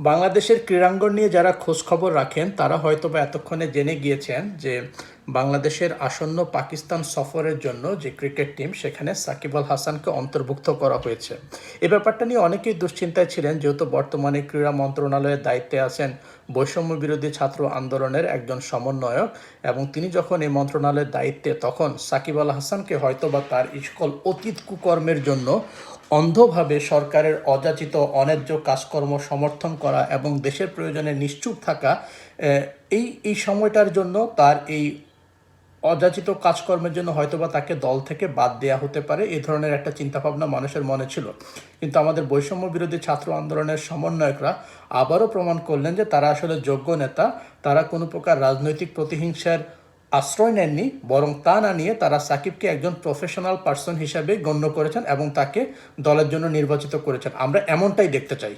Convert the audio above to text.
বাংলাদেশের ক্রীড়াঙ্গন নিয়ে যারা খোঁজখবর রাখেন তারা হয়তোবা এতক্ষণে জেনে গিয়েছেন যে বাংলাদেশের আসন্ন পাকিস্তান সফরের জন্য যে ক্রিকেট টিম সেখানে সাকিব আল হাসানকে অন্তর্ভুক্ত করা হয়েছে। এ ব্যাপারটা নিয়ে অনেকেই দুশ্চিন্তায় ছিলেন, যেহেতু বর্তমানে ক্রীড়া মন্ত্রণালয়ের দায়িত্বে আছেন বৈষম্য বিরোধী ছাত্র আন্দোলনের একজন সমন্বয়ক, এবং তিনি যখন এই মন্ত্রণালয়ের দায়িত্বে, তখন সাকিব আল হাসানকে হয়তোবা তার সকল অতীত কুকর্মের জন্য অন্ধভাবে সরকারের অযাচিত অন্যায্য কাজকর্ম সমর্থন করা এবং দেশের প্রয়োজনে নিশ্চুপ থাকা, এই সময়টার জন্য তার এই অযাচিত কাজকর্মের জন্য হয়তোবা তাকে দল থেকে বাদ দেওয়া হতে পারে, এই ধরনের একটা চিন্তাভাবনা মানুষের মনে ছিল। কিন্তু আমাদের বৈষম্য বিরোধী ছাত্র আন্দোলনের সমন্বয়করা আবারও প্রমাণ করলেন যে তারা আসলে যোগ্য নেতা। তারা কোনো প্রকার রাজনৈতিক প্রতিহিংসার আশ্রয় নেননি, বরং তা না নিয়ে তারা সাকিবকে একজন প্রফেশনাল পার্সন হিসাবে গণ্য করেছেন এবং তাকে দলের জন্য নির্বাচিত করেছেন। আমরা এমনটাই দেখতে চাই।